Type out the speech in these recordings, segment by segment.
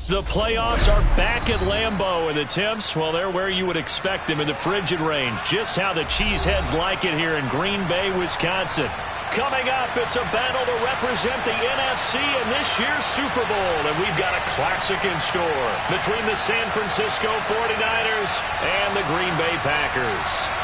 The playoffs are back at Lambeau, and the temps, well, they're where you would expect them in the frigid range. Just how the Cheeseheads like it here in Green Bay, Wisconsin. Coming up, it's a battle to represent the NFC in this year's Super Bowl, and we've got a classic in store between the San Francisco 49ers and the Green Bay Packers.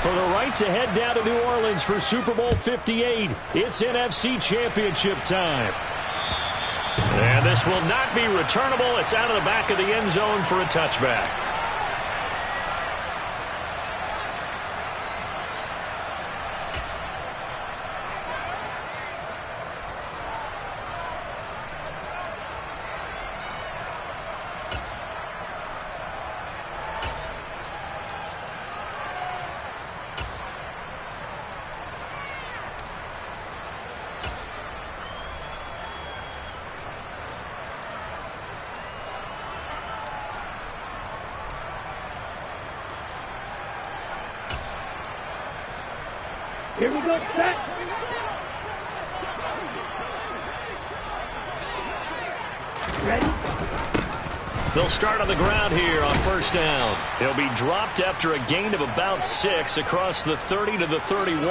For the right to head down to New Orleans for Super Bowl 58, it's NFC Championship time. And this will not be returnable. It's out of the back of the end zone for a touchback. Here we go, set. Ready? They'll start on the ground here on first down. He'll be dropped after a gain of about 6 across the 30 to the 31.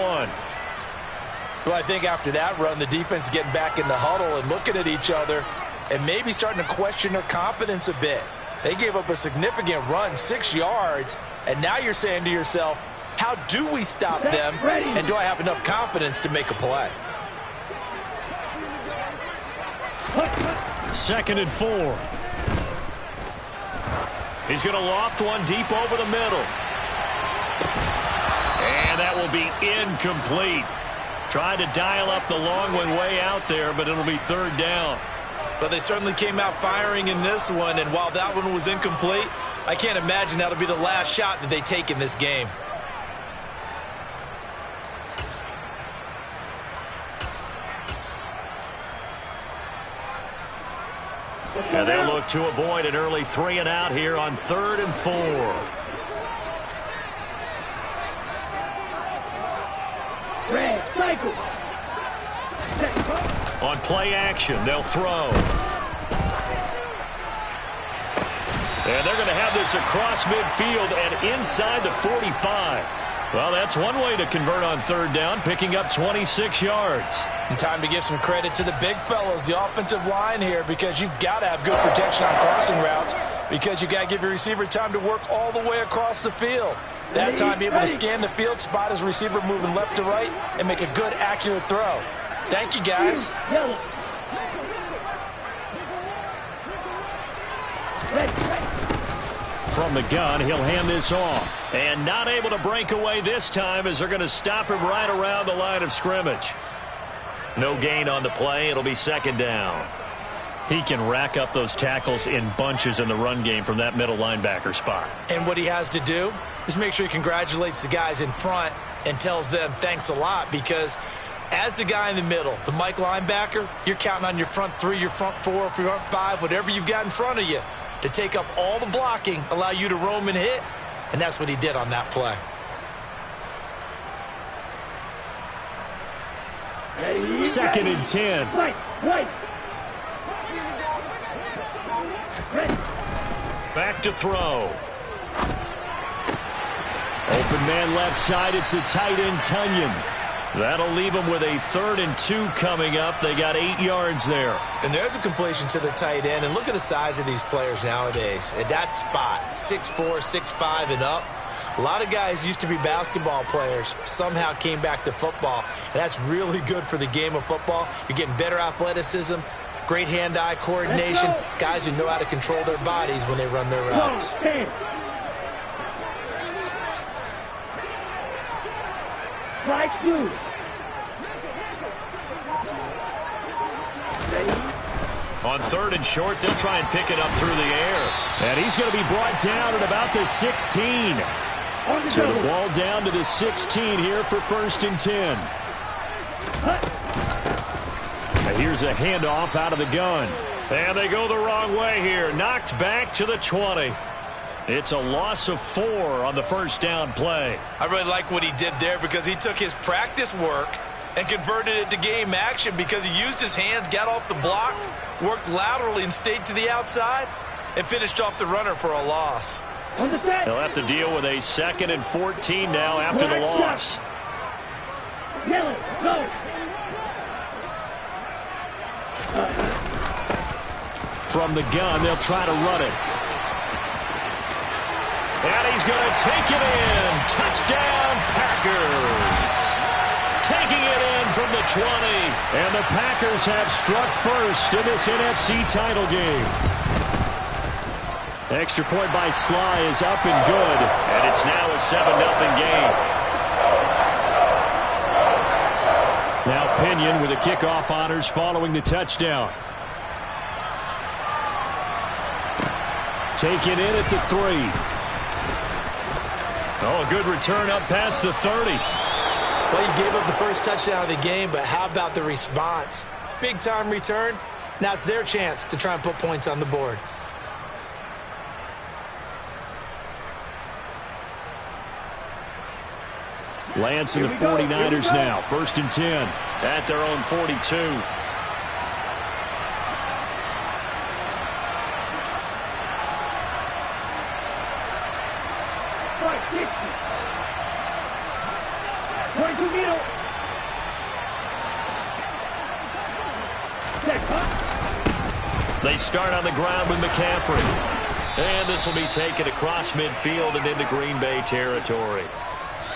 Well, I think after that run, the defense is getting back in the huddle and looking at each other and maybe starting to question their confidence a bit. They gave up a significant run, 6 yards, and now you're saying to yourself, how do we stop them, and do I have enough confidence to make a play? 2nd and 4. He's going to loft one deep over the middle. And that will be incomplete. Trying to dial up the long one way out there, but it'll be 3rd down. But they certainly came out firing in this one, and while that one was incomplete, I can't imagine that'll be the last shot that they take in this game. And they'll look to avoid an early 3 and out here on 3rd and 4. Red, cycle. On play action, they'll throw. And they're going to have this across midfield and inside the 45. Well, that's one way to convert on 3rd down, picking up 26 yards. And time to give some credit to the big fellows, the offensive line here, because you've got to have good protection on crossing routes, because you've got to give your receiver time to work all the way across the field. That time, be able to scan the field, spot his receiver moving left to right, and make a good, accurate throw. Thank you, guys. From the gun, he'll hand this off. And not able to break away this time as they're going to stop him right around the line of scrimmage. No gain on the play. It'll be 2nd down. He can rack up those tackles in bunches in the run game from that middle linebacker spot. And what he has to do is make sure he congratulates the guys in front and tells them thanks a lot, because as the guy in the middle, the Mike linebacker, you're counting on your front 3, your front 4, your front 5, whatever you've got in front of you, to take up all the blocking, allow you to roam and hit, and that's what he did on that play. Second and 10. Back to throw. Open man left side. It's the tight end, Tunyon. That'll leave them with a 3rd and 2 coming up. They got 8 yards there. And there's a completion to the tight end. And look at the size of these players nowadays. At that spot, 6'4", 6'5", and up. A lot of guys used to be basketball players, somehow came back to football. And that's really good for the game of football. You're getting better athleticism, great hand-eye coordination, guys who know how to control their bodies when they run their routes. Strike 2. On 3rd and short, they'll try and pick it up through the air. And he's going to be brought down at about the 16. So the ball down to the 16 here for 1st and 10. Here's a handoff out of the gun. And they go the wrong way here. Knocked back to the 20. It's a loss of 4 on the first down play. I really like what he did there because he took his practice work and converted it to game action because he used his hands, got off the block, worked laterally and stayed to the outside, and finished off the runner for a loss. They'll have to deal with a 2nd and 14 now after the loss. From the gun, they'll try to run it. And he's going to take it in. Touchdown, Packers. Taking it in from the 20. And the Packers have struck first in this NFC title game. Extra point by Sly is up and good. And it's now a 7-0 game. Now Pinion with the kickoff honors following the touchdown. Take it in at the 3. Oh, a good return up past the 30. Well, he gave up the first touchdown of the game, but how about the response? Big-time return. Now it's their chance to try and put points on the board. Lance and the 49ers now. 1st and 10 at their own 42. They start on the ground with McCaffrey. And this will be taken across midfield and into Green Bay territory.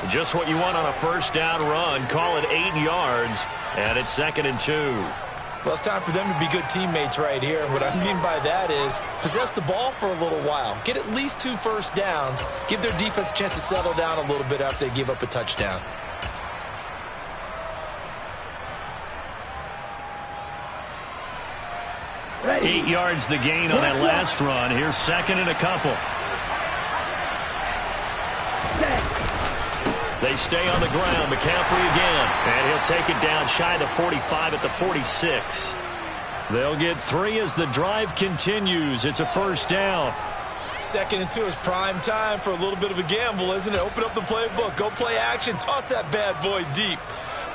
Just what you want on a first down run. Call it 8 yards. And it's 2nd and 2. Well, it's time for them to be good teammates right here. And what I mean by that is possess the ball for a little while. Get at least 2 first downs. Give their defense a chance to settle down a little bit after they give up a touchdown. Ready. 8 yards the gain on that last run. Here's 2nd and a couple. They stay on the ground. McCaffrey again. And he'll take it down shy of the 45 at the 46. They'll get 3 as the drive continues. It's a first down. 2nd and 2 is prime time for a little bit of a gamble, isn't it? Open up the playbook. Go play action. Toss that bad boy deep.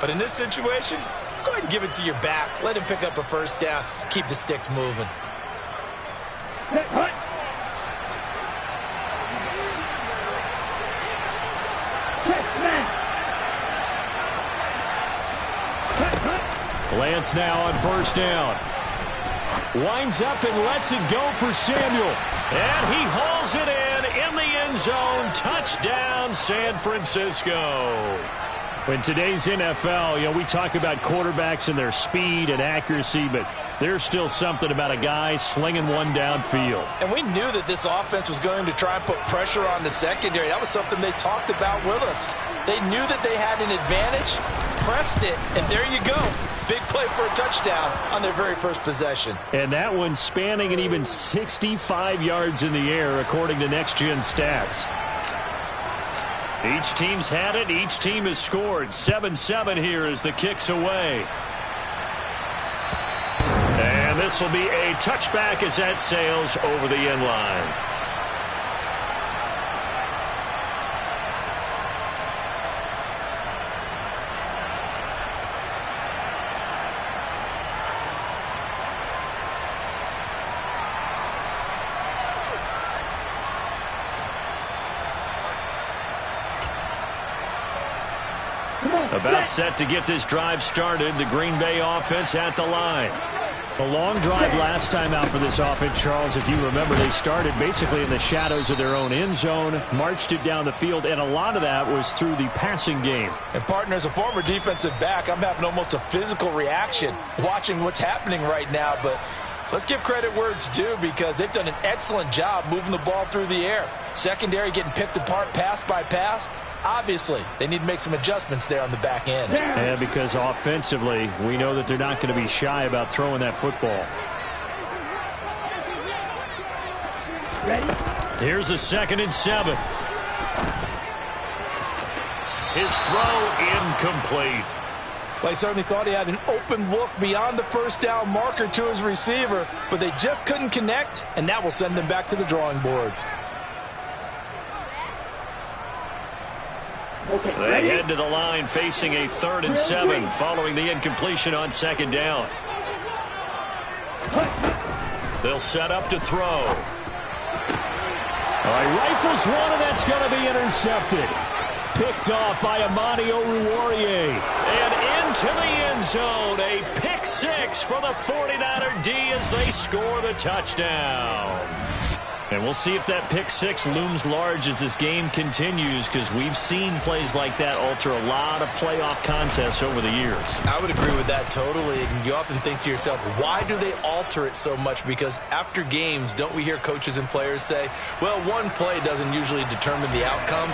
But in this situation, go ahead and give it to your back. Let him pick up a first down. Keep the sticks moving. Lance now on first down. Winds up and lets it go for Samuel. And he hauls it in the end zone. Touchdown, San Francisco. In today's NFL, we talk about quarterbacks and their speed and accuracy, but there's still something about a guy slinging one downfield. And we knew that this offense was going to try and put pressure on the secondary. That was something they talked about with us. They knew that they had an advantage, pressed it, and there you go. Big play for a touchdown on their very first possession. And that one spanning an even 65 yards in the air, according to Next Gen Stats. Each team's had it. Each team has scored. 7-7 here as the kick's away. And this will be a touchback as that sails over the end line. About set to get this drive started. The Green Bay offense at the line. A long drive last time out for this offense, Charles. If you remember, they started basically in the shadows of their own end zone, marched it down the field, and a lot of that was through the passing game. And, partner, as a former defensive back, I'm having almost a physical reaction watching what's happening right now. But let's give credit where it's due because they've done an excellent job moving the ball through the air. Secondary getting picked apart pass by pass. Obviously, they need to make some adjustments there on the back end. And because offensively, we know that they're not going to be shy about throwing that football. Ready? Here's a 2nd and 7. His throw incomplete. Well, he certainly thought he had an open look beyond the first down marker to his receiver, but they just couldn't connect, and that will send them back to the drawing board. They head to the line facing a 3rd and 7 following the incompletion on 2nd down. They'll set up to throw. All right, rifles one, and that's going to be intercepted. Picked off by Amani Oruwariye. And into the end zone, a pick 6 for the 49er D as they score the touchdown. And we'll see if that pick 6 looms large as this game continues, because we've seen plays like that alter a lot of playoff contests over the years. I would agree with that totally. And you often think to yourself, why do they alter it so much? Because after games, don't we hear coaches and players say, well, one play doesn't usually determine the outcome?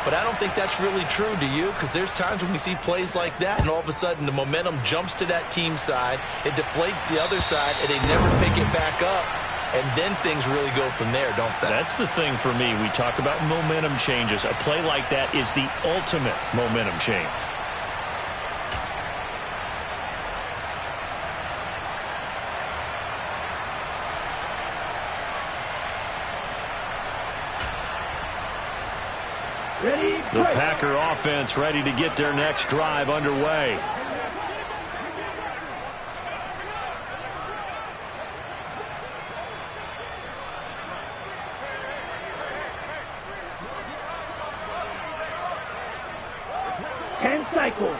But I don't think that's really true, do you? Because there's times when we see plays like that, and all of a sudden the momentum jumps to that team side, it deflates the other side, and they never pick it back up. And then things really go from there, don't they? That's the thing for me. We talk about momentum changes. A play like that is the ultimate momentum change. The Packer offense ready to get their next drive underway. Cycle.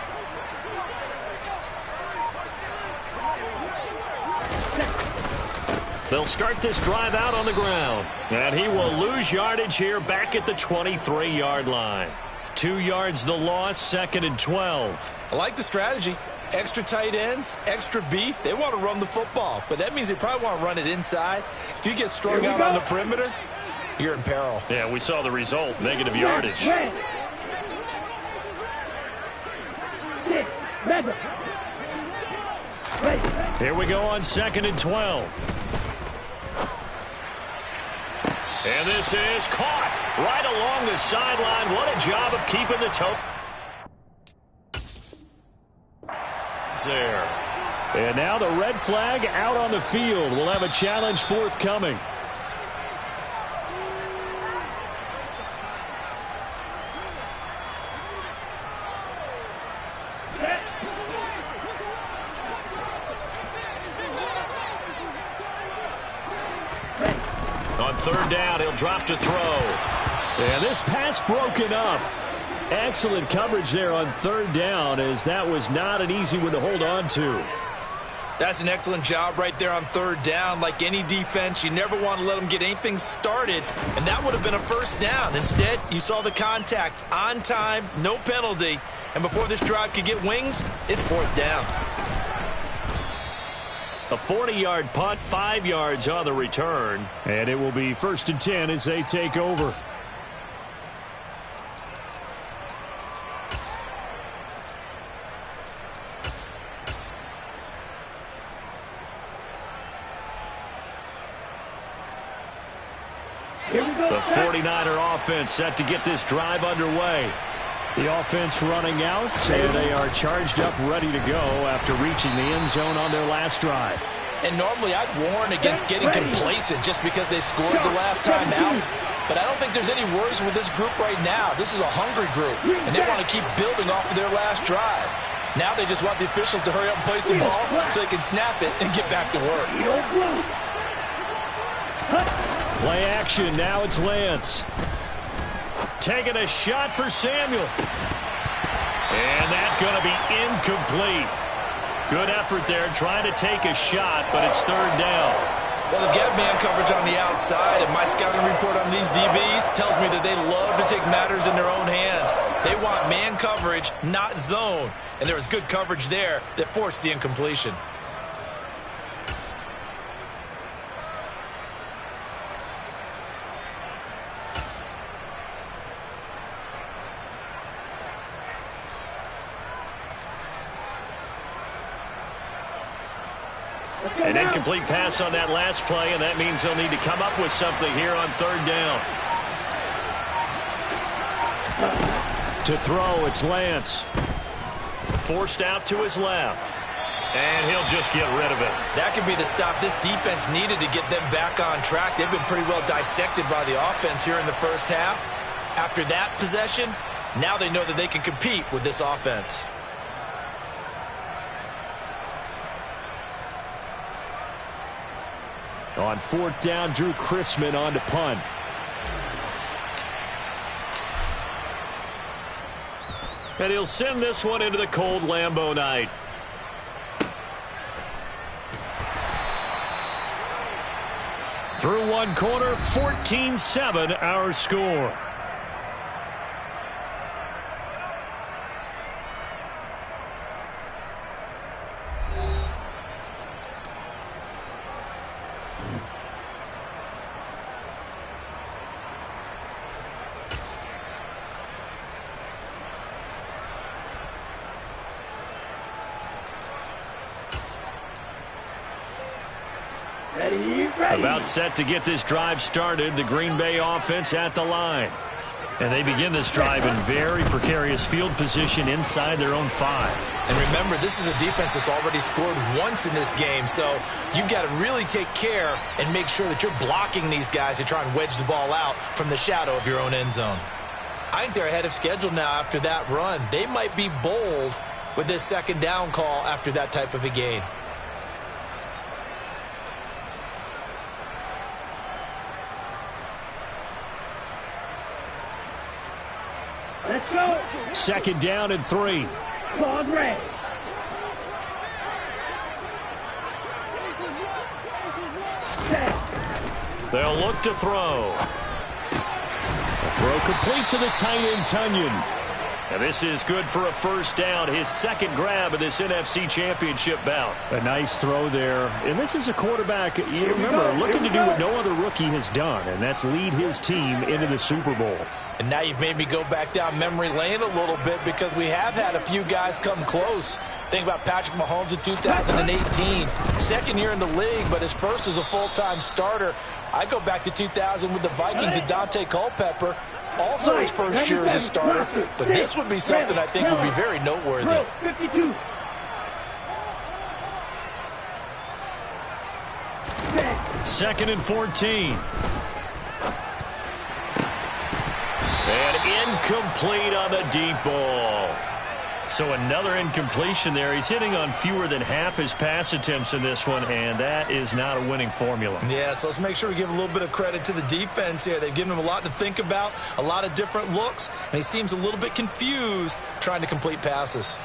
They'll start this drive out on the ground. And he will lose yardage here back at the 23-yard line. 2 yards the loss, 2nd and 12. I like the strategy. Extra tight ends, extra beef. They want to run the football, but that means they probably want to run it inside. If you get strung out on the perimeter, you're in peril. Yeah, we saw the result, negative yardage. Here we go on 2nd and 12. And this is caught right along the sideline. What a job of keeping the toe. There. And now the red flag out on the field. We'll have a challenge forthcoming. On 3rd down, he'll drop to throw. And this pass broken up. Excellent coverage there on 3rd down, as that was not an easy one to hold on to. That's an excellent job right there on 3rd down. Like any defense, you never want to let them get anything started, and that would have been a 1st down. Instead, you saw the contact on time, no penalty, and before this drive could get wings, it's 4th down. A 40-yard punt, 5 yards on the return. And it will be 1st and 10 as they take over. The 49er offense set to get this drive underway. The offense running out, and they are charged up, ready to go after reaching the end zone on their last drive. And normally I'd warn against getting complacent just because they scored the last time out. But I don't think there's any worries with this group right now. This is a hungry group, and they want to keep building off of their last drive. Now they just want the officials to hurry up and place the ball so they can snap it and get back to work. Play action, now it's Lance. Taking a shot for Samuel. And that's going to be incomplete. Good effort there, trying to take a shot, but it's 3rd down. Well, they've got man coverage on the outside, and my scouting report on these DBs tells me that they love to take matters in their own hands. They want man coverage, not zone. And there was good coverage there that forced the incompletion. An incomplete pass on that last play, and that means they'll need to come up with something here on 3rd down. To throw, it's Lance. forced out to his left. And he'll just get rid of it. That could be the stop this defense needed to get them back on track. They've been pretty well dissected by the offense here in the first half. After that possession, now they know that they can compete with this offense. On fourth down, Drew Chrisman on to punt. And he'll send this one into the cold Lambeau night. Through one quarter, 14-7 our score. About set to get this drive started. The Green Bay offense at the line. And they begin this drive in very precarious field position inside their own 5. And remember, this is a defense that's already scored once in this game, so you've got to really take care and make sure that you're blocking these guys to try and wedge the ball out from the shadow of your own end zone. I think they're ahead of schedule now after that run. They might be bold with this second down call after that type of a gain. Let's go. Second down and 3. Claude Ray. They'll look to throw. The throw complete to the tight end, Tunyon. And this is good for a first down. His second grab of this NFC Championship bout. A nice throw there. And this is a quarterback, you remember, looking to do what no other rookie has done, and that's lead his team into the Super Bowl. And now you've made me go back down memory lane a little bit because we have had a few guys come close. Think about Patrick Mahomes in 2018. Second year in the league, but his first as a full-time starter. I go back to 2000 with the Vikings and Dante Culpepper. Also his first year as a starter. But this would be something I think would be very noteworthy. 52. Second and 14. And incomplete on the deep ball. So another incompletion there. He's hitting on fewer than half his pass attempts in this one, and that is not a winning formula. Yeah, so let's make sure we give a little bit of credit to the defense here. They've given him a lot to think about, a lot of different looks, and he seems a little bit confused trying to complete passes.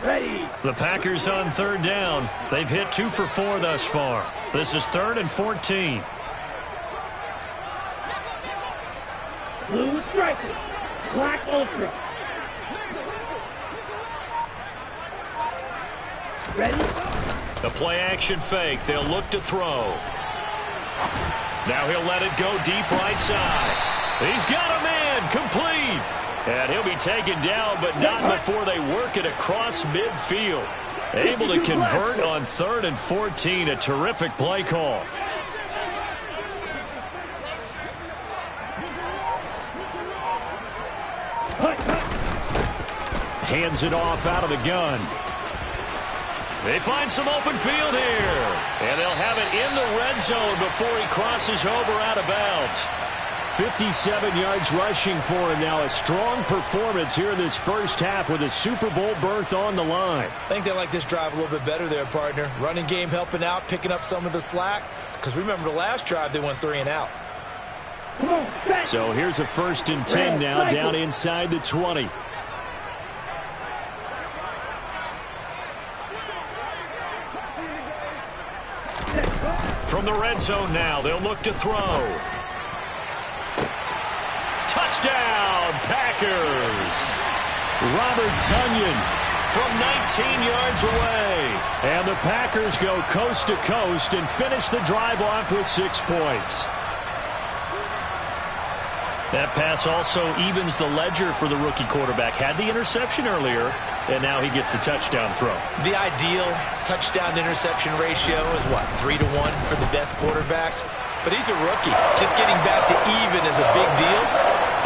Ready. The Packers on third down. They've hit 2 for 4 thus far. This is 3rd and 14. Blue strikers. Black ultra. Ready. The play action fake. They'll look to throw. Now he'll let it go deep right side. He's got a man. Complete. And he'll be taken down, but not before they work it across midfield. Able to convert on 3rd and 14. A terrific play call. Hands it off out of the gun. They find some open field here. And they'll have it in the red zone before he crosses over out of bounds. 57 yards rushing for him now. A strong performance here in this first half with a Super Bowl berth on the line. I think they like this drive a little bit better there, partner. Running game helping out, picking up some of the slack. Because remember the last drive, they went 3 and out. So here's a 1st and 10 now down inside the 20. From the red zone now, they'll look to throw. Touchdown, Packers. Robert Tunyon from 19 yards away. And the Packers go coast to coast and finish the drive off with 6 points. That pass also evens the ledger for the rookie quarterback. Had the interception earlier, and now he gets the touchdown throw. The ideal touchdown-to-interception ratio is what, 3-to-1 for the best quarterbacks? but he's a rookie. Just getting back to even is a big deal.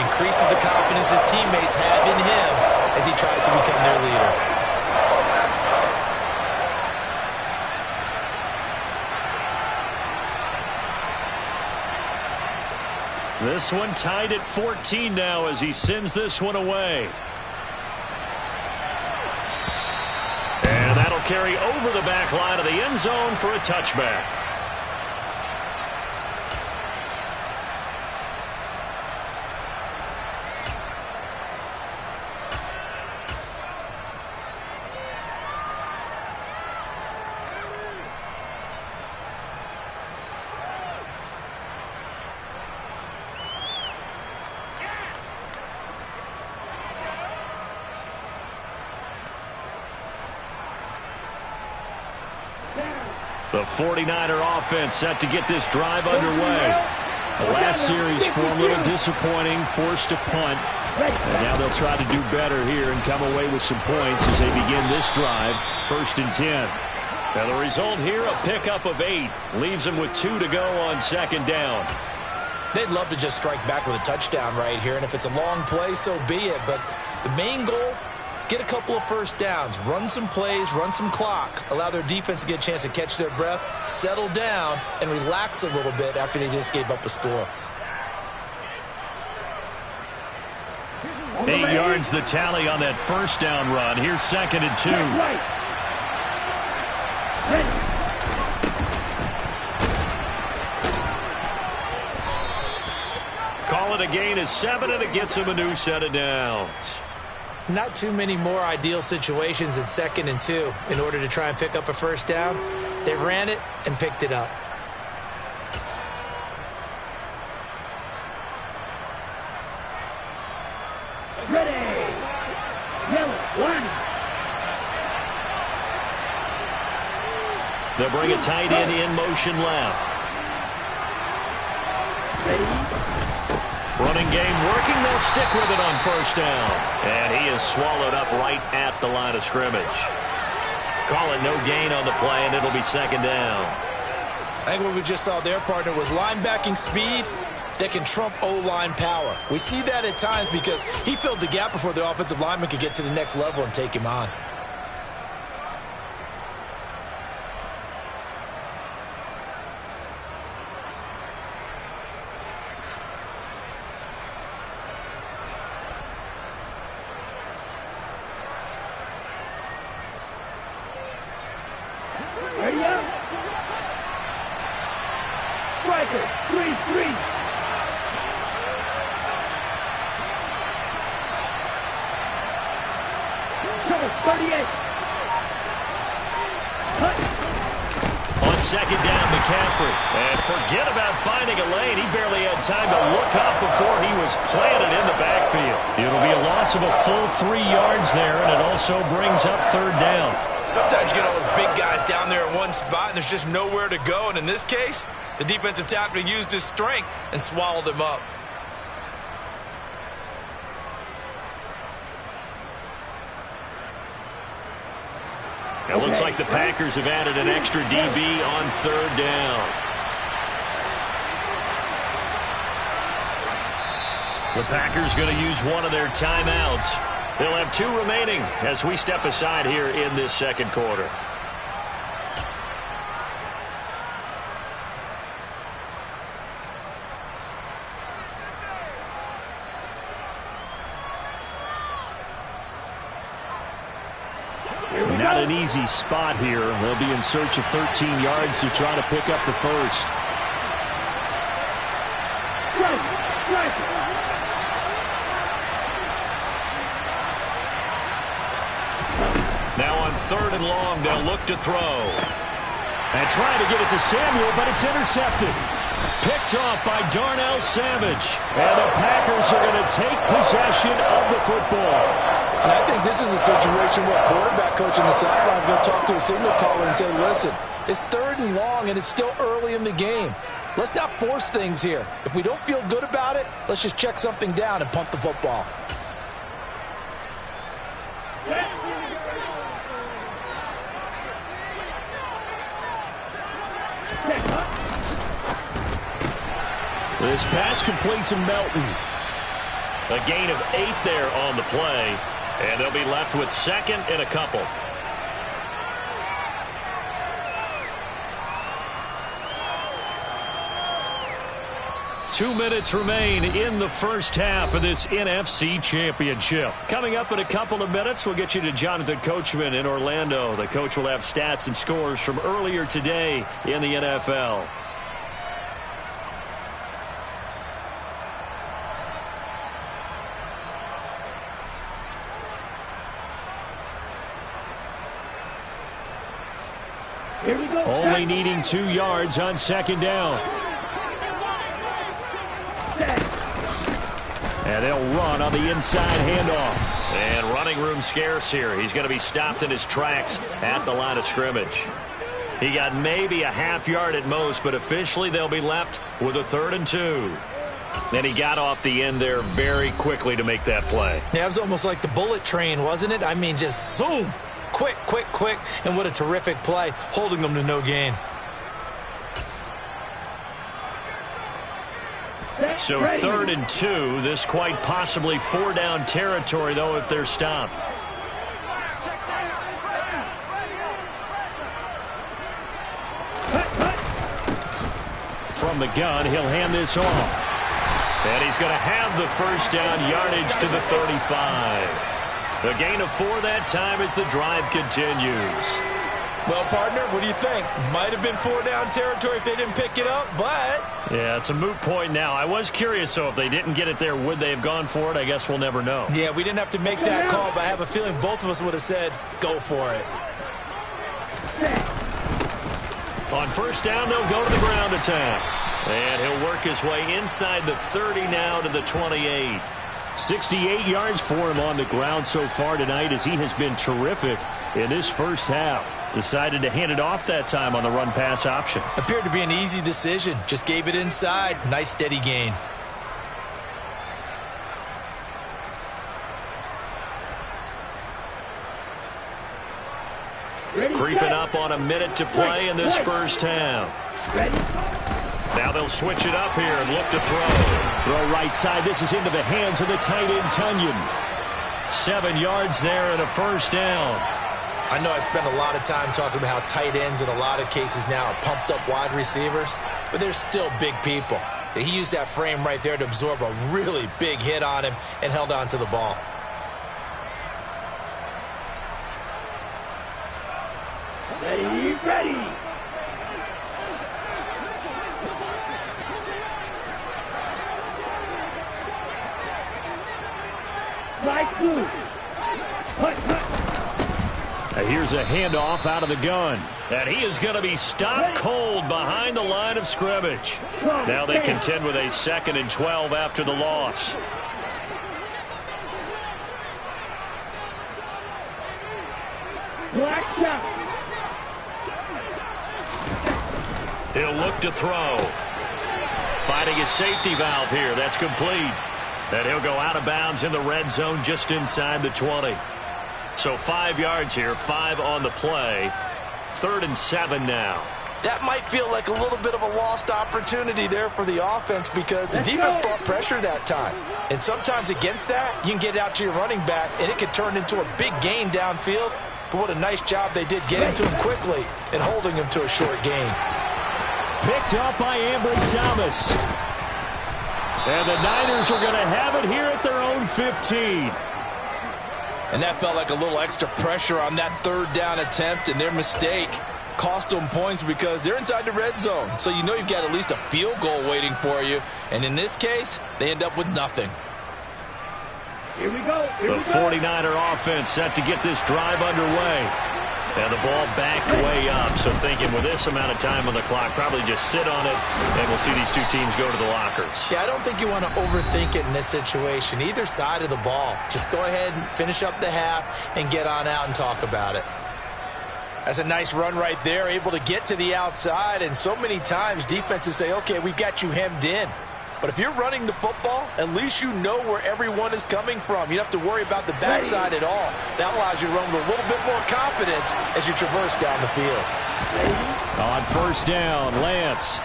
Increases the confidence his teammates have in him as he tries to become their leader. This one tied at 14 now as he sends this one away. And that'll carry over the back line of the end zone for a touchback. The 49er offense set to get this drive underway. The last series for a little disappointing, forced a punt. And now they'll try to do better here and come away with some points as they begin this drive, 1st and 10. Now the result here, a pickup of 8. Leaves them with 2 to go on 2nd down. They'd love to just strike back with a touchdown right here, and if it's a long play, so be it. But the main goal, get a couple of first downs, run some plays, run some clock, allow their defense to get a chance to catch their breath, settle down, and relax a little bit after they just gave up a score. 8 yards the tally on that 1st down run. Here's 2nd and 2. Call it a gain of 7, and it gets him a new set of downs. Not too many more ideal situations in 2nd and 2 in order to try and pick up a first down. They ran it and picked it up. Ready. Yellow, 1. They'll bring a tight end in motion left. Ready. Running game working. They'll stick with it on 1st down. And he is swallowed up right at the line of scrimmage. Call it no gain on the play, and it'll be 2nd down. I think what we just saw their partner was linebacking speed that can trump O-line power. We see that at times because he filled the gap before the offensive lineman could get to the next level and take him on. Ready up. Striker, 3-3. Cover, 38. Cut. On 2nd down, McCaffrey. And forget about finding a lane. He barely had time to look up before he was planted in the backfield. It'll be a loss of a full 3 yards there, and it also brings up 3rd down. Sometimes you get all those big guys down there in one spot, and there's just nowhere to go. And in this case, the defensive tackle used his strength and swallowed him up. It looks like the Packers have added an extra DB on 3rd down. The Packers going to use one of their timeouts. They'll have 2 remaining as we step aside here in this 2nd quarter. Not an easy spot here. They'll be in search of 13 yards to try to pick up the 1st. Now on 3rd and long, they'll look to throw. And trying to get it to Samuel, but it's intercepted. Picked off by Darnell Savage. And the Packers are going to take possession of the football. And I think this is a situation where quarterback coach on the sideline is going to talk to a signal caller and say, listen, it's 3rd and long, and it's still early in the game. Let's not force things here. If we don't feel good about it, let's just check something down and punt the football. This pass complete to Melton. A gain of 8 there on the play, and they'll be left with second and a couple. Two minutes remain in the first half of this NFC Championship. Coming up in a couple of minutes, we'll get you to Jonathan Coachman in Orlando. The coach will have stats and scores from earlier today in the NFL. Here we go. Only needing 2 yards on second down. And they'll run on the inside handoff. And running room scarce here. He's going to be stopped in his tracks at the line of scrimmage. He got maybe a half yard at most, but officially they'll be left with a 3rd and 2. And he got off the end there very quickly to make that play. Yeah, it was almost like the bullet train, wasn't it? I mean, just zoom. Quick, quick, quick. And what a terrific play, holding them to no gain. So 3rd and 2, this quite possibly 4-down territory, though, if they're stopped. From the gun, he'll hand this off. And he's going to have the first down yardage to the 35. A gain of 4 that time as the drive continues. Well, partner, what do you think? Might have been 4-down territory if they didn't pick it up, but... Yeah, it's a moot point now. I was curious, so if they didn't get it there, would they have gone for it? I guess we'll never know. Yeah, we didn't have to make that call, but I have a feeling both of us would have said, go for it. On first down, they'll go to the ground attack. And he'll work his way inside the 30 now to the 28. 68 yards for him on the ground so far tonight as he has been terrific in this first half. Decided to hand it off that time on the run-pass option. Appeared to be an easy decision. Just gave it inside. Nice steady gain. Creeping up on a minute to play in this first half. Now they'll switch it up here and look to throw. Throw right side. This is into the hands of the tight end, Tunyon. 7 yards there and a first down. I know I spend a lot of time talking about how tight ends in a lot of cases now are pumped up wide receivers, but they're still big people. He used that frame right there to absorb a really big hit on him and held on to the ball. Ready. Like blue. Here's a handoff out of the gun. And he is going to be stopped cold behind the line of scrimmage. Now they contend with a 2nd and 12 after the loss. Black shot. He'll look to throw. Finding his safety valve here. That's complete. And he'll go out of bounds in the red zone just inside the 20. So 5 yards here, 5 on the play. 3rd and 7 now. That might feel like a little bit of a lost opportunity there for the offense because the defense brought pressure that time. And sometimes against that, you can get out to your running back, and it could turn into a big gain downfield. But what a nice job they did getting to him quickly and holding him to a short gain. Picked up by Ambry Thomas. And the Niners are going to have it here at their own 15. And that felt like a little extra pressure on that 3rd down attempt, and their mistake cost them points because they're inside the red zone. So you know you've got at least a field goal waiting for you. And in this case, they end up with nothing. Here we go. The 49er offense set to get this drive underway. And the ball backed way up. So thinking with this amount of time on the clock, probably just sit on it, and we'll see these two teams go to the lockers. Yeah, I don't think you want to overthink it in this situation. Either side of the ball. Just go ahead and finish up the half and get on out and talk about it. That's a nice run right there, able to get to the outside. And so many times defenses say, okay, we've got you hemmed in. But if you're running the football, at least you know where everyone is coming from. You don't have to worry about the backside at all. That allows you to run with a little bit more confidence as you traverse down the field. On first down, Lance.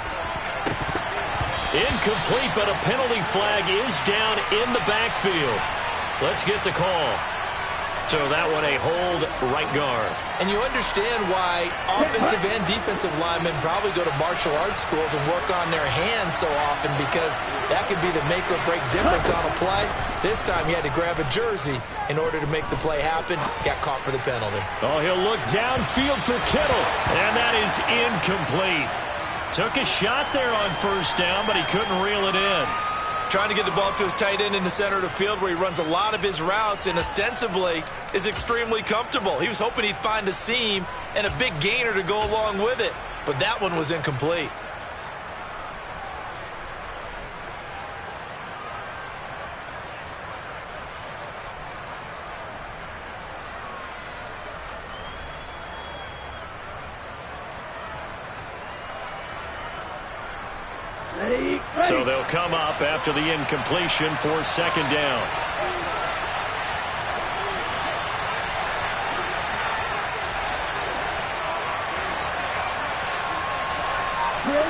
Incomplete, but a penalty flag is down in the backfield. Let's get the call. So that one a hold right guard. And you understand why offensive and defensive linemen probably go to martial arts schools and work on their hands so often, because that could be the make or break difference on a play. This time he had to grab a jersey in order to make the play happen. Got caught for the penalty. Oh, he'll look downfield for Kittle. And that is incomplete. Took a shot there on first down, but he couldn't reel it in. Trying to get the ball to his tight end in the center of the field where he runs a lot of his routes and ostensibly is extremely comfortable. He was hoping he'd find a seam and a big gainer to go along with it, but that one was incomplete. So they'll come up after the incompletion for second down.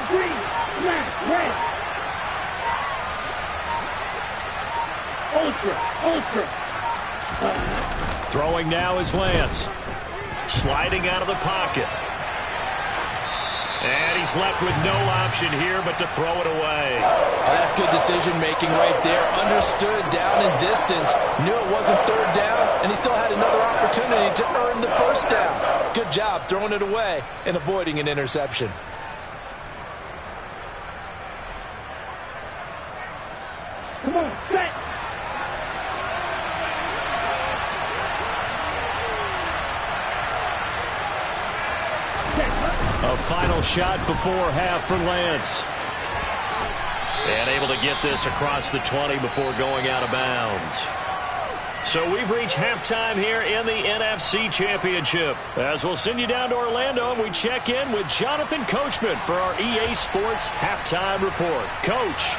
Green, black, red. Ultra. Throwing now is Lance. Sliding out of the pocket. And he's left with no option here but to throw it away. Oh, that's good decision-making right there. Understood down and distance. Knew it wasn't third down, and he still had another opportunity to earn the first down. Good job throwing it away and avoiding an interception. Come on, set. A final shot before half for Lance. And able to get this across the 20 before going out of bounds. So we've reached halftime here in the NFC Championship. As we'll send you down to Orlando, and we check in with Jonathan Coachman for our EA Sports Halftime Report. Coach.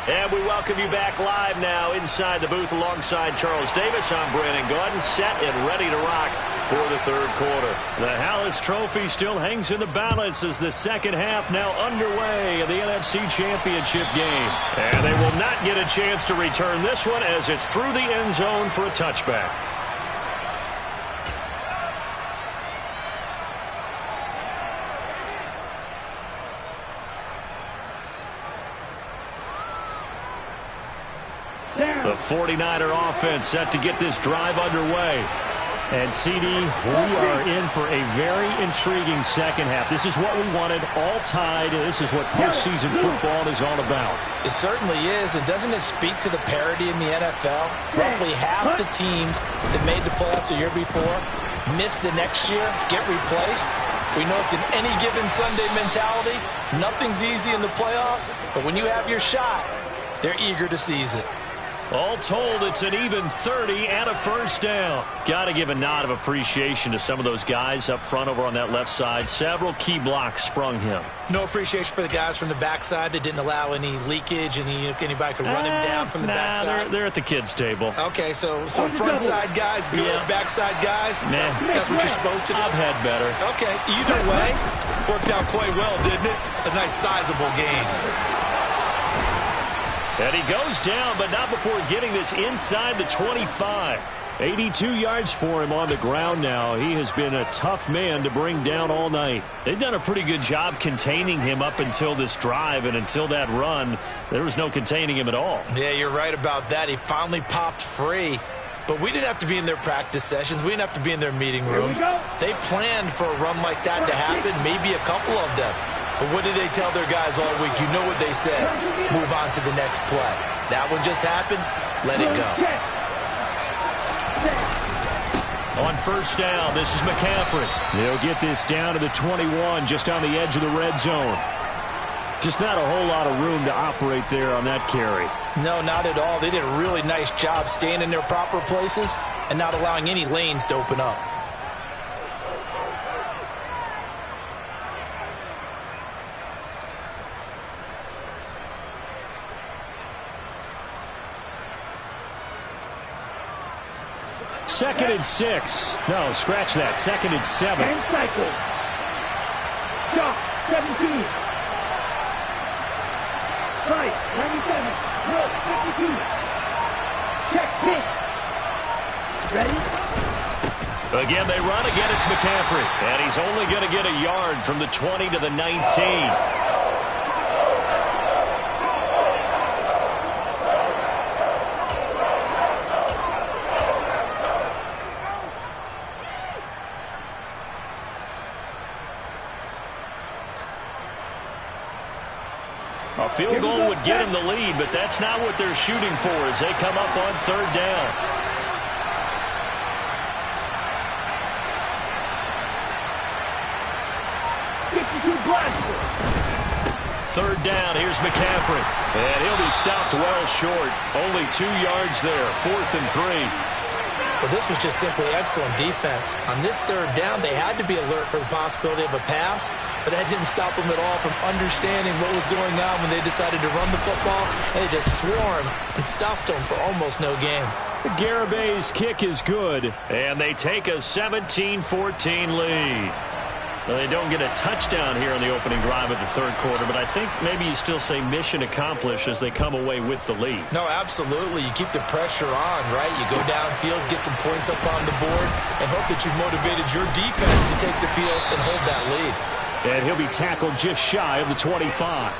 And we welcome you back live now inside the booth alongside Charles Davis. I'm Brandon Gaudin, set and ready to rock for the third quarter. The Hallis Trophy still hangs in the balance as the second half now underway in the NFC Championship game. And they will not get a chance to return this one as it's through the end zone for a touchback. The 49er offense set to get this drive underway. And, CD, we are in for a very intriguing second half. This is what we wanted, all tied. This is what postseason football is all about. It certainly is. And doesn't it speak to the parity in the NFL? Roughly half the teams that made the playoffs the year before miss the next year, get replaced. We know it's an any given Sunday mentality. Nothing's easy in the playoffs, but when you have your shot, they're eager to seize it. All told, it's an even 30 and a first down. Got to give a nod of appreciation to some of those guys up front over on that left side. Several key blocks sprung him. No appreciation for the guys from the backside that didn't allow any leakage, and anybody could run him down from the backside. They're at the kids' table. Okay, so front side guys good, Yeah. backside guys, Nah. that's what you're supposed to do? I've had better. Okay, either way, worked out quite well, didn't it? A nice sizable gain. And he goes down, but not before getting this inside the 25. 82 yards for him on the ground now. He has been a tough man to bring down all night. They've done a pretty good job containing him up until this drive, and until that run, there was no containing him at all. Yeah, you're right about that. He finally popped free. But we didn't have to be in their practice sessions. We didn't have to be in their meeting rooms. They planned for a run like that to happen, maybe a couple of them. But what did they tell their guys all week? You know what they said. Move on to the next play. That one just happened. Let it go. On first down, this is McCaffrey. They'll get this down to the 21, just on the edge of the red zone. Just not a whole lot of room to operate there on that carry. No, not at all. They did a really nice job staying in their proper places and not allowing any lanes to open up. 2nd and 6. No, scratch that. 2nd and 7. And cycle. Shot, 17. Right, 97. No, 52. Check, pitch. Ready? Again, they run. Again, it's McCaffrey. And he's only going to get a yard from the 20 to the 19. A field goal would get him the lead, but that's not what they're shooting for as they come up on 3rd down. Third down, here's McCaffrey. And he'll be stopped well short. Only 2 yards there, 4th and 3. Well, this was just simply excellent defense. On this 3rd down, they had to be alert for the possibility of a pass, but that didn't stop them at all from understanding what was going on when they decided to run the football, and they just swarmed and stopped them for almost no gain. Garabay's kick is good, and they take a 17-14 lead. Well, they don't get a touchdown here on the opening drive of the 3rd quarter, but I think maybe you still say mission accomplished as they come away with the lead. No, absolutely. You keep the pressure on, right? You go downfield, get some points up on the board, and hope that you've motivated your defense to take the field and hold that lead. And he'll be tackled just shy of the 25.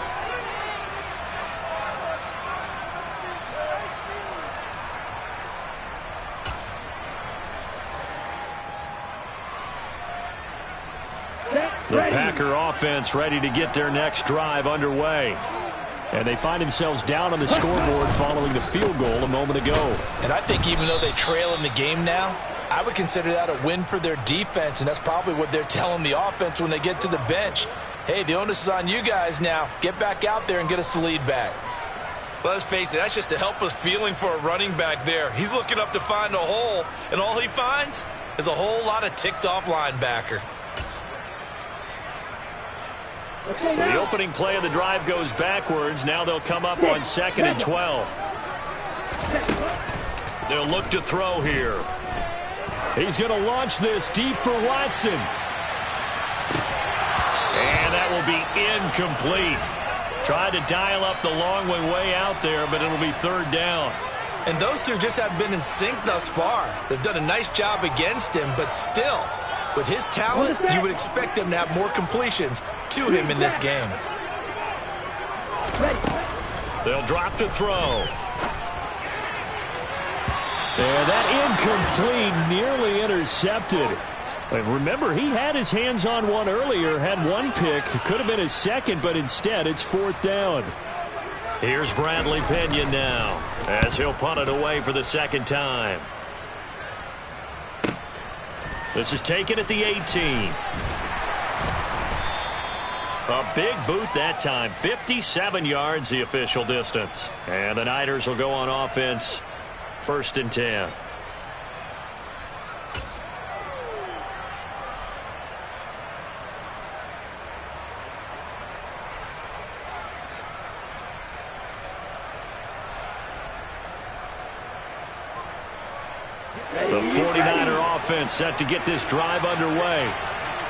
The Packer offense ready to get their next drive underway. And they find themselves down on the scoreboard following the field goal a moment ago. And I think even though they trail in the game now, I would consider that a win for their defense, and that's probably what they're telling the offense when they get to the bench. Hey, the onus is on you guys now. Get back out there and get us the lead back. Well, let's face it, that's just a helpless feeling for a running back there. He's looking up to find a hole, and all he finds is a whole lot of ticked-off linebacker. So the opening play of the drive goes backwards. Now they'll come up on 2nd and 12. They'll look to throw here. He's going to launch this deep for Watson. And that will be incomplete. Tried to dial up the long way out there, but it'll be 3rd down. And those two just haven't been in sync thus far. They've done a nice job against him, but still, with his talent, you would expect him to have more completions to him in this game. They'll drop to throw. And that incomplete, nearly intercepted. And remember, he had his hands on one earlier, had one pick. Could have been his second, but instead it's 4th down. Here's Bradley Pinion now as he'll punt it away for the 2nd time. This is taken at the 18. A big boot that time. 57 yards the official distance. And the Niners will go on offense. 1st and 10. The 49er offense set to get this drive underway.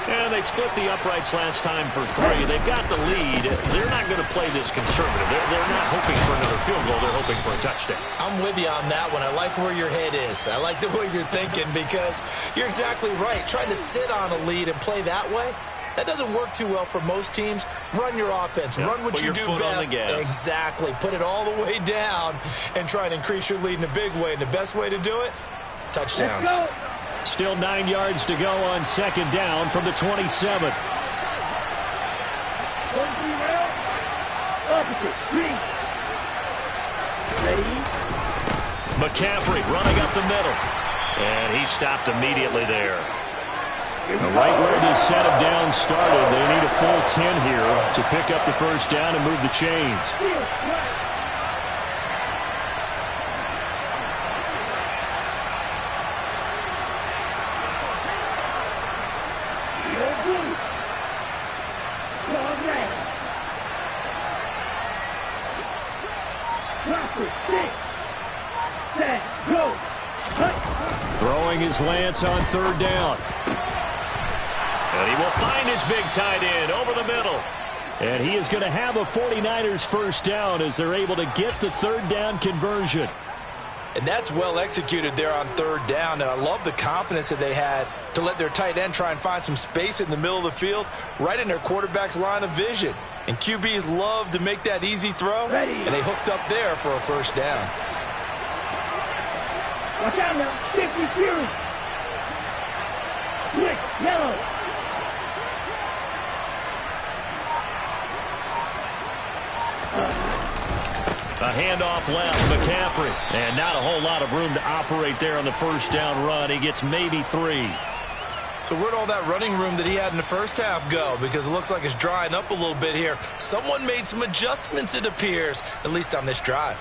And they split the uprights last time for 3. They've got the lead. They're not going to play this conservative. They're not hoping for another field goal. They're hoping for a touchdown. I'm with you on that one. I like where your head is. I like the way you're thinking because you're exactly right. Trying to sit on a lead and play that way, that doesn't work too well for most teams. Run your offense. Run what you do best. Exactly. Put it all the way down and try and increase your lead in a big way. And the best way to do it, touchdowns. Still 9 yards to go on 2nd down from the 27. McCaffrey running up the middle. And he stopped immediately there. Right where this set of downs started, they need a full 10 here to pick up the 1st down and move the chains. throwing is Lance on third down. And he will find his big tight end over the middle. And he is going to have a 49ers first down as they're able to get the third down conversion. And that's well executed there on third down. And I love the confidence that they had to let their tight end try and find some space in the middle of the field, right in their quarterback's line of vision. And QBs love to make that easy throw, and they hooked up there for a first down. Watch out now. 50 Fury. Quick, yellow. A handoff left, McCaffrey. And not a whole lot of room to operate there on the first down run. He gets maybe 3. So where'd all that running room that he had in the first half go? Because it looks like it's drying up a little bit here. Someone made some adjustments, it appears, at least on this drive.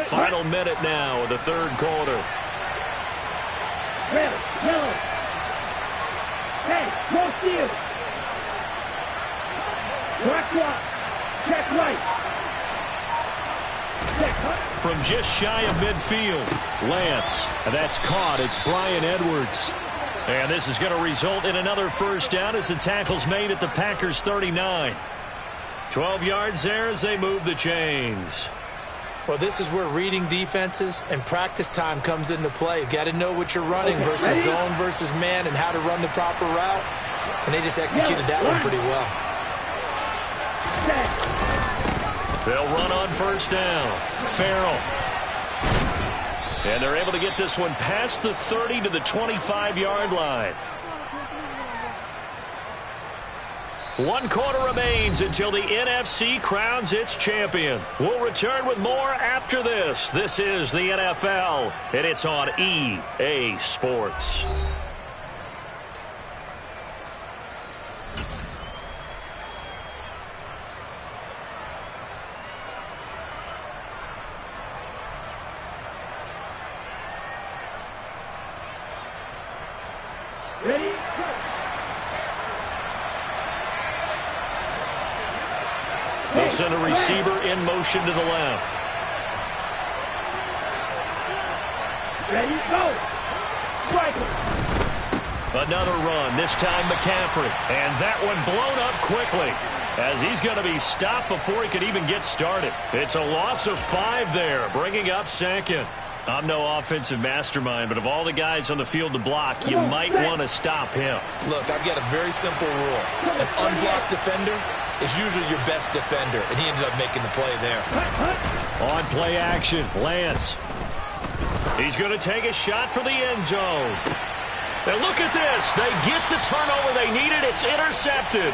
Final minute now of the third quarter. Red, yellow. Hey, no steal. Black block. Check right. From just shy of midfield, Lance. That's caught. It's Brian Edwards. And this is going to result in another first down as the tackle's made at the Packers' 39. 12 yards there as they move the chains. Well, this is where reading defenses and practice time comes into play. You've got to know what you're running versus zone versus man and how to run the proper route. And they just executed that one pretty well. They'll run on first down. Farrell. And they're able to get this one past the 30 to the 25-yard line. 1 quarter remains until the NFC crowns its champion. We'll return with more after this. This is the NFL, and it's on EA Sports. Ready? They'll send a receiver in motion to the left. Ready? Go. Strike it. Another run, this time McCaffrey. And that one blown up quickly as he's going to be stopped before he could even get started. It's a loss of 5 there, bringing up second. I'm no offensive mastermind, but of all the guys on the field to block, you might want to stop him. Look, I've got a very simple rule. An unblocked defender is usually your best defender, and he ended up making the play there. On play action, Lance. He's going to take a shot for the end zone. And look at this. They get the turnover they needed. It's intercepted.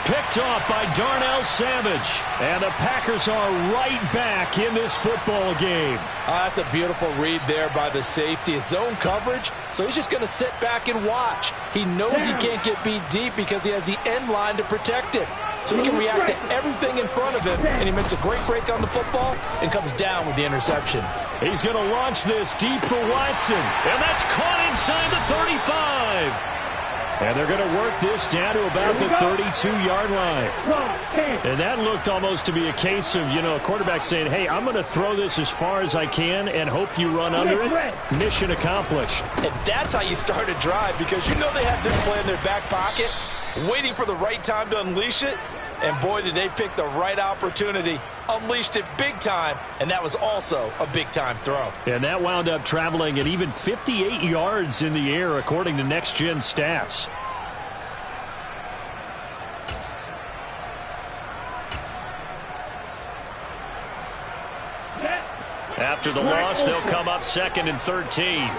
Picked off by Darnell Savage. And the Packers are right back in this football game. That's a beautiful read there by the safety. It's zone coverage, so he's just going to sit back and watch. He knows he can't get beat deep because he has the end line to protect him. So he can react to everything in front of him, and he makes a great break on the football and comes down with the interception. He's going to launch this deep for Watson. And that's caught inside the 35. And they're going to work this down to about the 32-yard line. And that looked almost to be a case of, a quarterback saying, hey, I'm going to throw this as far as I can and hope you run under it. Mission accomplished. And that's how you start a drive, because they have this play in their back pocket, waiting for the right time to unleash it. And boy, did they pick the right opportunity. Unleashed it big time, and that was also a big-time throw. And that wound up traveling at even 58 yards in the air, according to Next Gen Stats. After the loss, they'll come up 2nd and 13.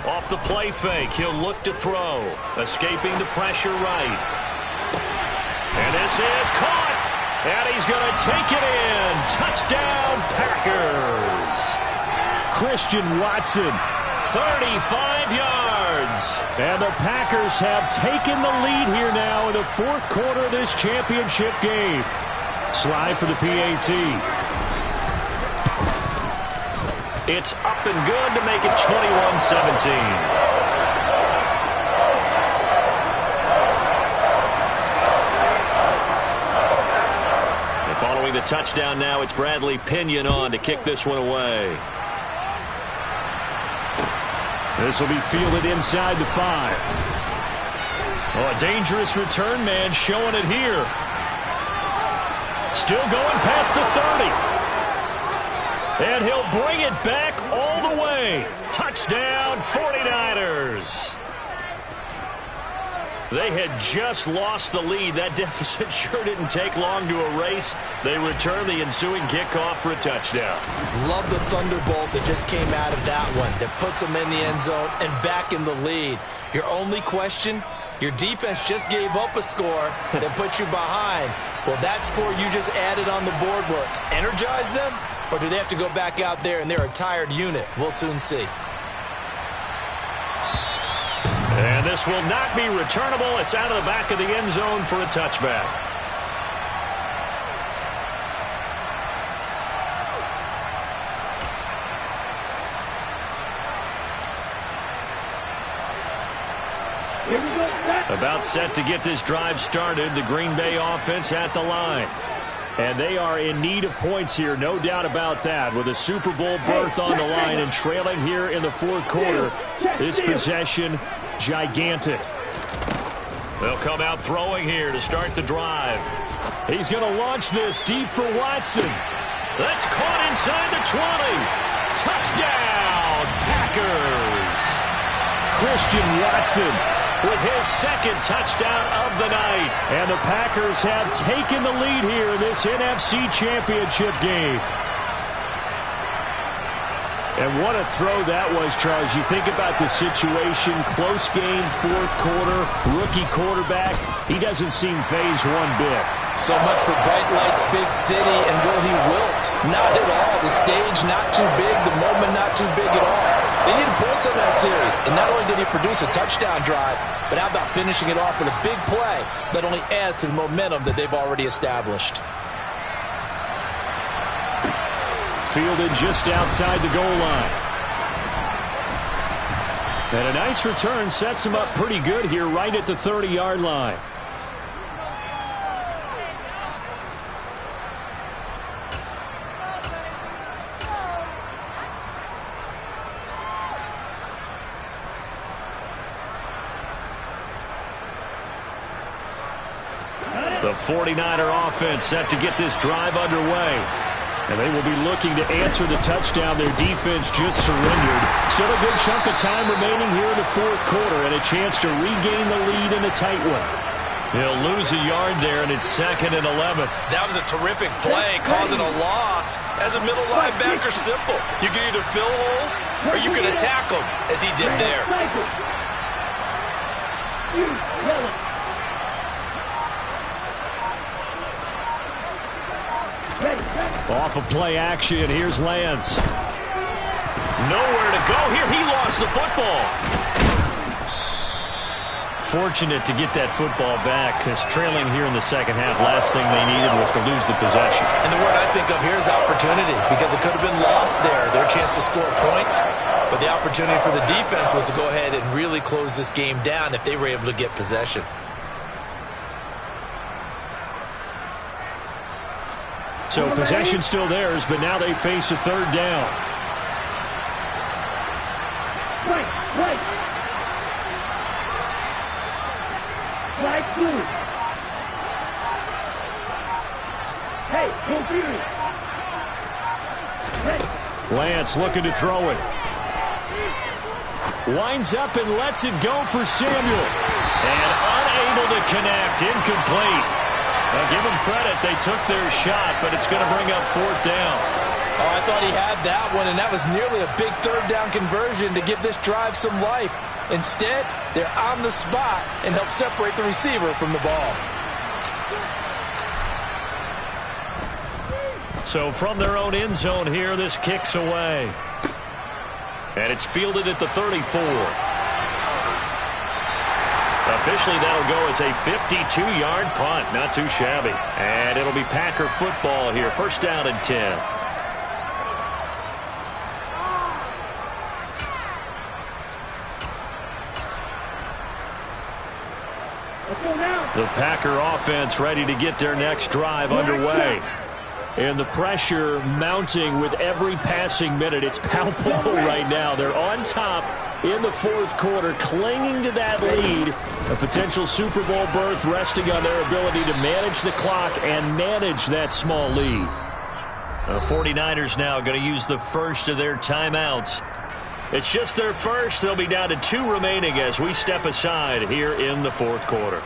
Off the play fake, he'll look to throw. Escaping the pressure right. And this is caught. And he's going to take it in. Touchdown, Packers. Christian Watson, 35 yards. And the Packers have taken the lead here now in the 4th quarter of this championship game. Slide for the PAT. It's up and good to make it 21-17. Throwing the touchdown now, it's Bradley Pinion on to kick this one away. This will be fielded inside the 5. Oh, a dangerous return man showing it here. Still going past the 30. And he'll bring it back all the way. Touchdown, 49ers. They had just lost the lead. That deficit sure didn't take long to erase. They return the ensuing kickoff for a touchdown. Love the thunderbolt that just came out of that one. That puts them in the end zone and back in the lead. Your only question, your defense just gave up a score that put you behind. Well, that score you just added on the board, will it energize them? Or do they have to go back out there and they're a tired unit? We'll soon see. And this will not be returnable. It's out of the back of the end zone for a touchback. Here we go. About set to get this drive started. The Green Bay offense at the line. And they are in need of points here, no doubt about that. With a Super Bowl berth on the line and trailing here in the fourth quarter. This possession, gigantic. They'll come out throwing here to start the drive. He's going to launch this deep for Watson. That's caught inside the 20. Touchdown, Packers. Christian Watson with his second touchdown of the night. And the Packers have taken the lead here in this NFC Championship game. And what a throw that was, Charles. You think about the situation, close game, fourth quarter, rookie quarterback. He doesn't seem phased one bit. So much for bright lights, big city, and will he wilt? Not at all. The stage not too big, the moment not too big at all. They needed points on that series, and not only did he produce a touchdown drive, but how about finishing it off with a big play that only adds to the momentum that they've already established. Fielded just outside the goal line. And a nice return sets him up pretty good here right at the 30-yard line. The 49er offense set to get this drive underway. And they will be looking to answer the touchdown. Their defense just surrendered. Still a good chunk of time remaining here in the fourth quarter and a chance to regain the lead in a tight one. They'll lose a yard there, and it's 2nd and 11. That was a terrific play, causing a loss. As a middle linebacker, simple. You can either fill holes or you can attack them, as he did there. Off of play action, here's Lance. Nowhere to go here. He lost the football. Fortunate to get that football back, because trailing here in the second half, last thing they needed was to lose the possession. And the word I think of here is opportunity, because it could have been lost there. Their chance to score points, but the opportunity for the defense was to go ahead and really close this game down if they were able to get possession. So possession still theirs, but now they face a third down. Right. Right two. Hey, go Fury. Lance looking to throw it. Winds up and lets it go for Samuel. And unable to connect, incomplete. Now, give them credit. They took their shot, but it's going to bring up fourth down. Oh, I thought he had that one, and that was nearly a big third down conversion to give this drive some life. Instead, they're on the spot and help separate the receiver from the ball. So from their own end zone here, this kicks away. And it's fielded at the 34. Officially, that'll go as a 52-yard punt. Not too shabby. And it'll be Packer football here. First down and 10. The Packer offense ready to get their next drive underway. And the pressure mounting with every passing minute. It's palpable right now. They're on top in the fourth quarter, clinging to that lead. A potential Super Bowl berth resting on their ability to manage the clock and manage that small lead. The 49ers now going to use the first of their timeouts. It's just their first. They'll be down to 2 remaining as we step aside here in the fourth quarter.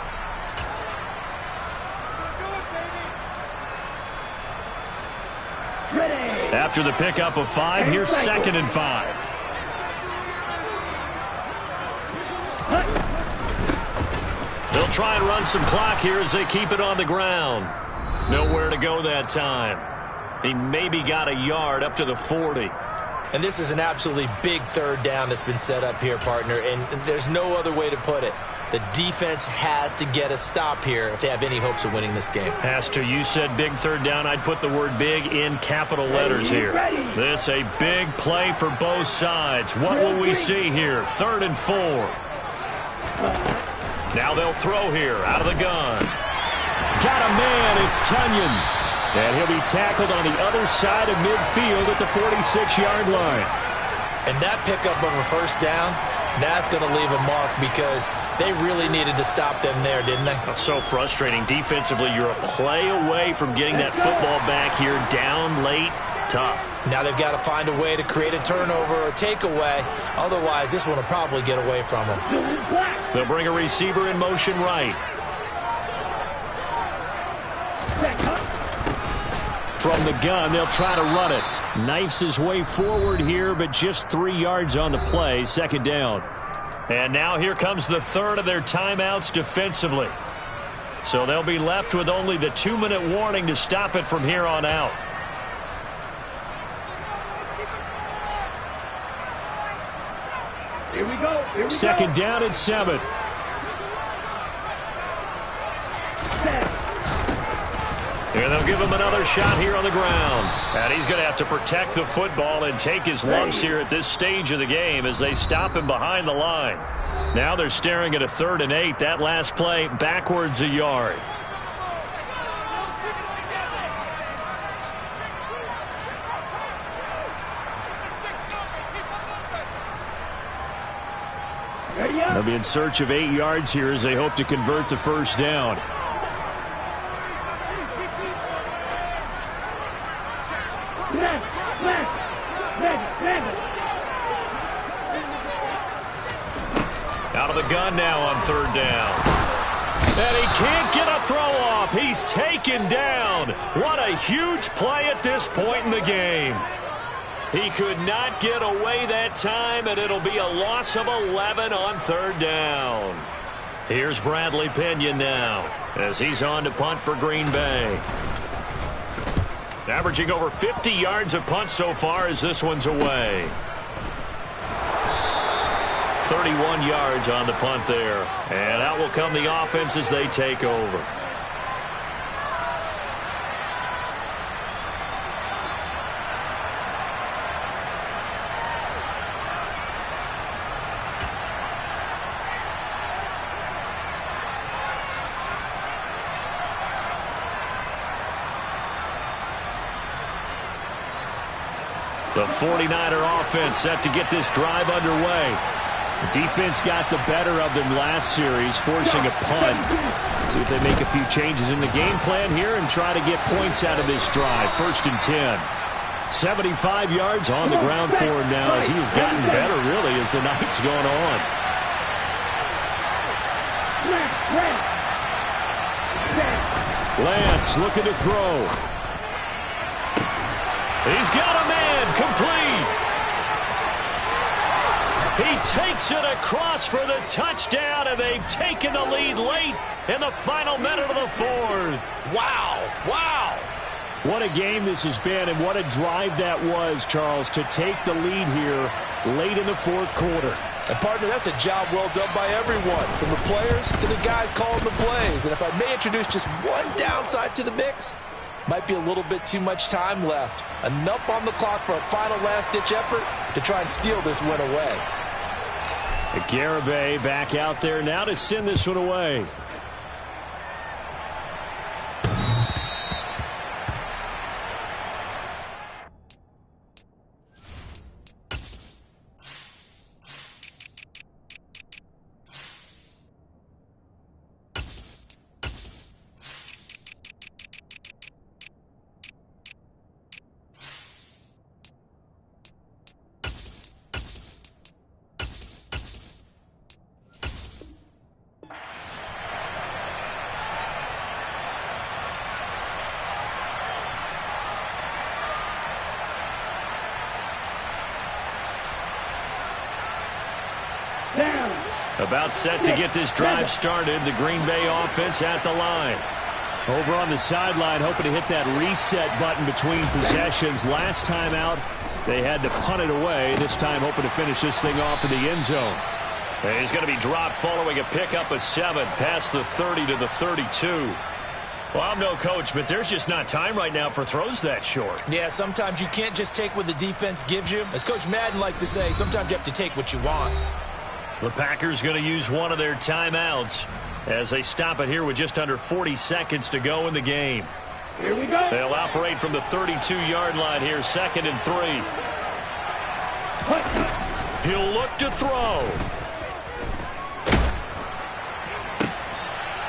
After the pickup of 5, here's 2nd and 5. They'll try and run some clock here as they keep it on the ground. Nowhere to go that time. He maybe got a yard up to the 40. And this is an absolutely big third down that's been set up here, partner, and there's no other way to put it. The defense has to get a stop here if they have any hopes of winning this game. Has to. You said big third down. I'd put the word big in capital letters here. This a big play for both sides. What will we see here? 3rd and 4. Now they'll throw here out of the gun. Got a man. It's Tunyon. And he'll be tackled on the other side of midfield at the 46-yard line. And that pickup of a first down, that's going to leave a mark because they really needed to stop them there, didn't they? So frustrating. Defensively, you're a play away from getting that football back here down late. Tough. Now they've got to find a way to create a turnover or a takeaway. Otherwise, this one will probably get away from them. They'll bring a receiver in motion right. From the gun, they'll try to run it. Knifes his way forward here, but just 3 yards on the play. 2nd down. And now here comes the 3rd of their timeouts defensively. So they'll be left with only the 2-minute warning to stop it from here on out. Here we go. 2nd down and 7. And they'll give him another shot here on the ground. And he's going to have to protect the football and take his lumps here at this stage of the game as they stop him behind the line. Now they're staring at a 3rd and 8. That last play backwards a yard. They'll be in search of 8 yards here as they hope to convert the first down. Out of the gun now on 3rd down. And he can't get a throw off. He's taken down. What a huge play at this point in the game. He could not get away that time, and it'll be a loss of 11 on 3rd down. Here's Bradley Pinion now as he's on to punt for Green Bay. Averaging over 50 yards of punt so far as this one's away. 31 yards on the punt there. And out will come the offense as they take over. The 49er offense set to get this drive underway. The defense got the better of them last series, forcing a punt. See if they make a few changes in the game plan here and try to get points out of this drive. 1st and 10. 75 yards on the ground for him now as he has gotten better, really, as the night's gone on. Lance looking to throw. He's got a man, complete. He takes it across for the touchdown, and they've taken the lead late in the final minute of the 4th. Wow, wow. What a game this has been, and what a drive that was, Charles, to take the lead here late in the 4th quarter. And, partner, that's a job well done by everyone, from the players to the guys calling the plays. And if I may introduce just one downside to the mix, might be a little bit too much time left. Enough on the clock for a final last-ditch effort to try and steal this win away. Garibay back out there now to send this one away. About set to get this drive started. The Green Bay offense at the line. Over on the sideline, hoping to hit that reset button between possessions. Last time out, they had to punt it away. This time, hoping to finish this thing off in the end zone. And he's going to be dropped following a pickup of 7 past the 30 to the 32. Well, I'm no coach, but there's just not time right now for throws that short. Yeah, sometimes you can't just take what the defense gives you. As Coach Madden liked to say, sometimes you have to take what you want. The Packers going to use one of their timeouts as they stop it here with just under 40 seconds to go in the game. Here we go. They'll operate from the 32-yard line here, 2nd and 3. He'll look to throw.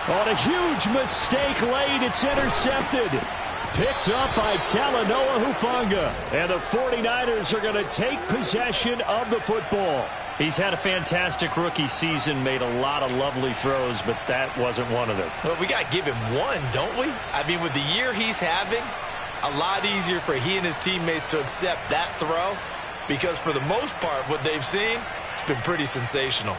On a huge mistake late, it's intercepted. Picked up by Talanoa Hufanga. And the 49ers are going to take possession of the football. He's had a fantastic rookie season, made a lot of lovely throws, but that wasn't one of them. Well, we got to give him one, don't we? I mean, with the year he's having, a lot easier for he and his teammates to accept that throw because for the most part, what they've seen, it's been pretty sensational.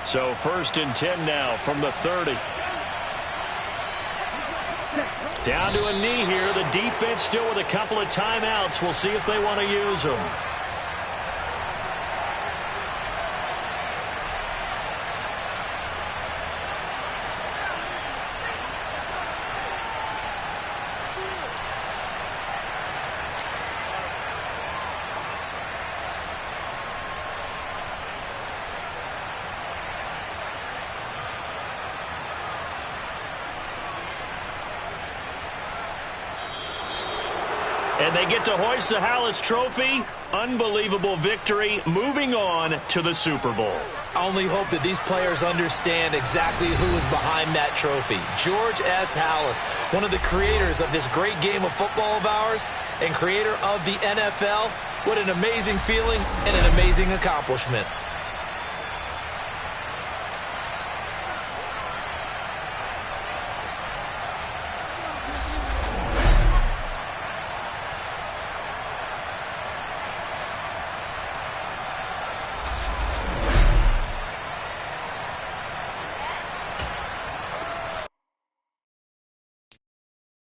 So 1st and 10 now from the 30. Down to a knee here. The defense still with a couple of timeouts. We'll see if they want to use them. And they get to hoist the Hallis Trophy. Unbelievable victory. Moving on to the Super Bowl. I only hope that these players understand exactly who is behind that trophy. George S. Hallis, one of the creators of this great game of football of ours and creator of the NFL. What an amazing feeling and an amazing accomplishment.